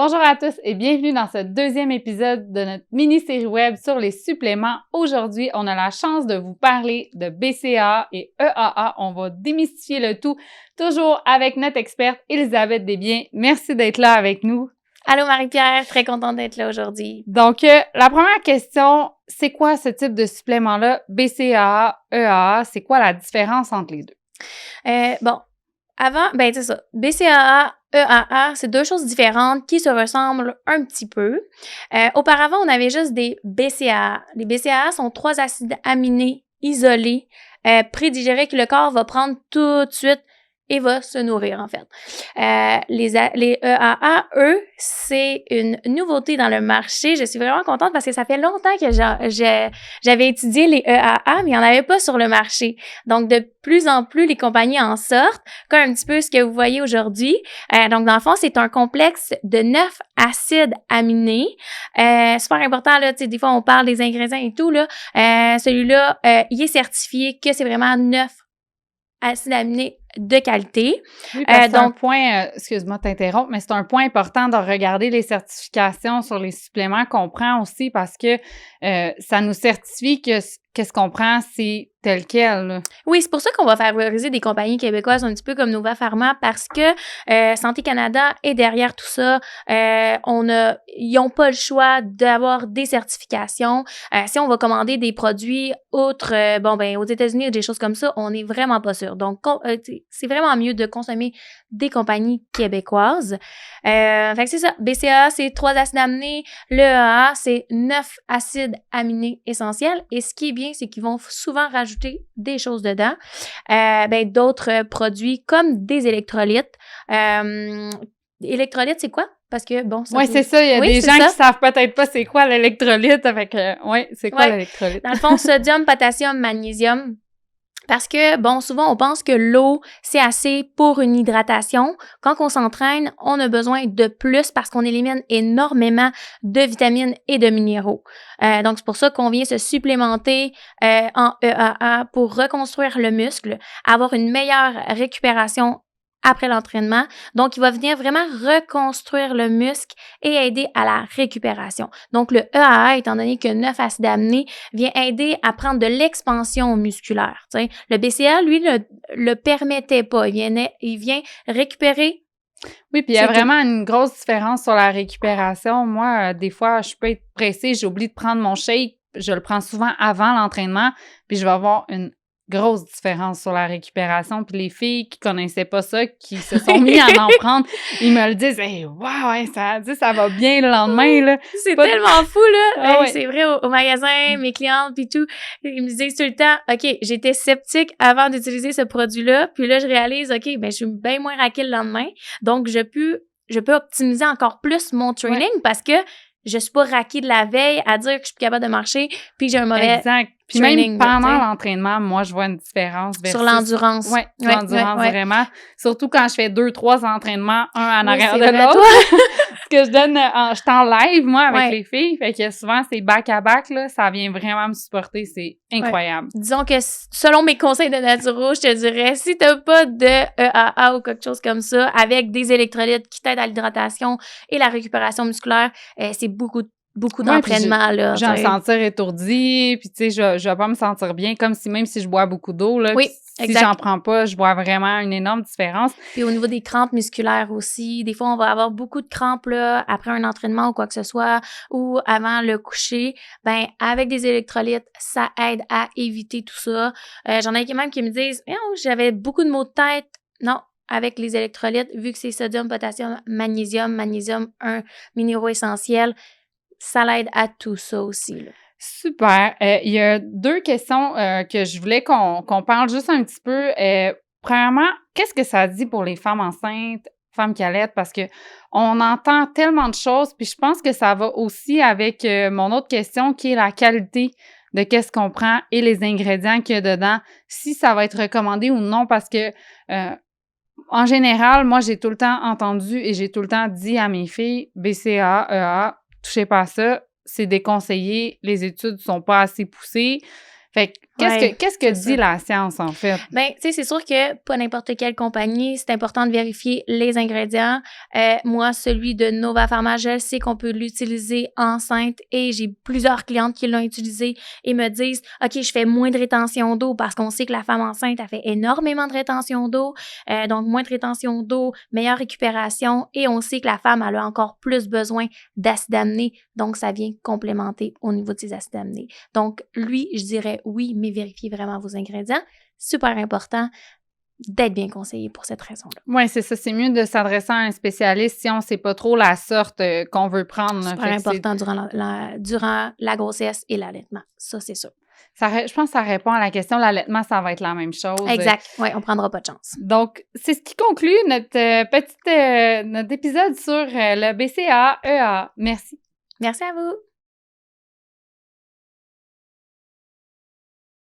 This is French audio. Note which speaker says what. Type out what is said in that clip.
Speaker 1: Bonjour à tous et bienvenue dans ce deuxième épisode de notre mini-série web sur les suppléments. Aujourd'hui, on a la chance de vous parler de BCAA et EAA. On va démystifier le tout, toujours avec notre experte Elisabeth Desbiens. Merci d'être là avec nous.
Speaker 2: Allô Marie-Pierre, très contente d'être là aujourd'hui.
Speaker 1: Donc, la première question, c'est quoi ce type de supplément-là? BCAA, EAA, c'est quoi la différence entre les deux?
Speaker 2: C'est ça. BCAA, EAA, c'est deux choses différentes qui se ressemblent un petit peu. Auparavant, on avait juste des BCAA. Les BCAA sont 3 acides aminés isolés, prédigérés que le corps va prendre tout de suite et va se nourrir, en fait. Les EAA, eux, c'est une nouveauté dans le marché. Je suis vraiment contente parce que ça fait longtemps que j'avais étudié les EAA, mais il n'y en avait pas sur le marché. Donc, de plus en plus, les compagnies en sortent, comme un petit peu ce que vous voyez aujourd'hui. Donc, dans le fond, c'est un complexe de 9 acides aminés. Super important, là, tu sais, des fois, on parle des ingrédients et tout, là. Celui-là, il est certifié que c'est vraiment 9 acides aminés de qualité.
Speaker 1: Oui, parce que c'est un point, excuse-moi de t'interrompre, mais c'est un point important de regarder les certifications sur les suppléments qu'on prend aussi parce que ça nous certifie que qu'est-ce qu'on prend, c'est tel quel. Là.
Speaker 2: Oui, c'est pour ça qu'on va favoriser des compagnies québécoises un petit peu comme Nova Pharma parce que Santé Canada est derrière tout ça. Ils n'ont pas le choix d'avoir des certifications. Si on va commander des produits autres, aux États-Unis ou des choses comme ça, on n'est vraiment pas sûr. Donc, c'est vraiment mieux de consommer des compagnies québécoises. Fait que c'est ça. BCAA, c'est 3 acides aminés. Le EAA, c'est 9 acides aminés essentiels. Et ce qui est bien, c'est qu'ils vont souvent rajouter des choses dedans. D'autres produits comme des électrolytes. Électrolytes, c'est quoi? Parce que,
Speaker 1: oui, c'est ça. Il y a des gens qui savent peut-être pas c'est quoi l'électrolyte. C'est quoi l'électrolyte?
Speaker 2: Dans le fond, sodium, potassium, magnésium. Parce que, souvent, on pense que l'eau, c'est assez pour une hydratation. Quand on s'entraîne, on a besoin de plus parce qu'on élimine énormément de vitamines et de minéraux. Donc, c'est pour ça qu'on vient se supplémenter en EAA pour reconstruire le muscle, avoir une meilleure récupération après l'entraînement. Donc, il va venir vraiment reconstruire le muscle et aider à la récupération. Donc, le EAA, étant donné que 9 acides aminés, vient aider à prendre de l'expansion musculaire. T'sais. Le BCAA, lui, le permettait pas. Il vient récupérer.
Speaker 1: Oui, puis il y a vraiment une grosse différence sur la récupération. Moi, des fois, je peux être pressée, j'oublie de prendre mon shake. Je le prends souvent avant l'entraînement, puis je vais avoir une grosse différence sur la récupération. Puis les filles qui connaissaient pas ça, qui se sont mis à en prendre, ils me le disent « Hey, wow, ça va bien le lendemain, là. »
Speaker 2: C'est tellement fou, là! C'est vrai, au magasin, mes clientes puis tout, ils me disent tout le temps « OK, j'étais sceptique avant d'utiliser ce produit-là, puis là, je réalise, OK, je suis bien moins raquée le lendemain, donc je peux optimiser encore plus mon training parce que je suis pas raquée de la veille à dire que je suis capable de marcher puis j'ai un mauvais
Speaker 1: Puis
Speaker 2: training,
Speaker 1: même pendant l'entraînement, moi, je vois une différence
Speaker 2: sur l'endurance.
Speaker 1: Oui, sur l'endurance, vraiment. Surtout quand je fais 2-3 entraînements, un en arrière de
Speaker 2: vrai,
Speaker 1: l'autre. Ce que je donne, je suis en live, moi, avec les filles. Fait que souvent, c'est back-à-back, là. Ça vient vraiment me supporter. C'est incroyable.
Speaker 2: Disons que selon mes conseils de Naturo, je te dirais, si t'as pas de EAA ou quelque chose comme ça, avec des électrolytes qui t'aident à l'hydratation et la récupération musculaire, c'est beaucoup d'entraînement, là.
Speaker 1: Je vais me sentir étourdie, puis tu sais, je vais pas me sentir bien, comme si, même si je bois beaucoup d'eau, là.
Speaker 2: Oui,
Speaker 1: si j'en prends pas, je vois vraiment une énorme différence.
Speaker 2: Puis au niveau des crampes musculaires aussi, des fois, on va avoir beaucoup de crampes, là, après un entraînement ou quoi que ce soit, ou avant le coucher. Avec des électrolytes, ça aide à éviter tout ça. J'en ai même qui me disent, j'avais beaucoup de maux de tête. Non. Avec les électrolytes, vu que c'est sodium, potassium, magnésium, un minéraux essentiel, ça l'aide à tout ça aussi, là.
Speaker 1: Super. Il y a 2 questions que je voulais qu'on parle juste un petit peu. Premièrement, qu'est-ce que ça dit pour les femmes enceintes, femmes qui allaitent? Parce que on entend tellement de choses, puis je pense que ça va aussi avec mon autre question qui est la qualité de qu'est-ce qu'on prend et les ingrédients qu'il y a dedans, si ça va être recommandé ou non, parce que en général, moi, j'ai tout le temps entendu et j'ai tout le temps dit à mes filles, BCAA, EAA, touchez pas à ça, c'est déconseillé, les études sont pas assez poussées. Fait que Qu'est-ce que
Speaker 2: c'est
Speaker 1: dit
Speaker 2: ça.
Speaker 1: la science, en fait?
Speaker 2: Ben, tu sais, c'est sûr que pas n'importe quelle compagnie, c'est important de vérifier les ingrédients. Moi, celui de Nova Pharma, je sais qu'on peut l'utiliser enceinte et j'ai plusieurs clientes qui l'ont utilisé et me disent « OK, je fais moins de rétention d'eau parce qu'on sait que la femme enceinte, elle fait énormément de rétention d'eau. Donc, moins de rétention d'eau, meilleure récupération et on sait que la femme, elle a encore plus besoin d'acides aminés. Donc, ça vient complémenter au niveau de ses acides aminés. Donc, lui, je dirais oui, mais vérifiez vraiment vos ingrédients. Super important d'être bien conseillé pour cette raison-là.
Speaker 1: Oui, c'est ça. C'est mieux de s'adresser à un spécialiste si on ne sait pas trop la sorte qu'on veut prendre.
Speaker 2: Super important durant la grossesse et l'allaitement. Ça, c'est sûr.
Speaker 1: Je pense que ça répond à la question. L'allaitement, ça va être la même chose.
Speaker 2: Exact. Oui, on ne prendra pas de chance.
Speaker 1: Donc, c'est ce qui conclut notre épisode sur le BCAA. Merci.
Speaker 2: Merci à vous.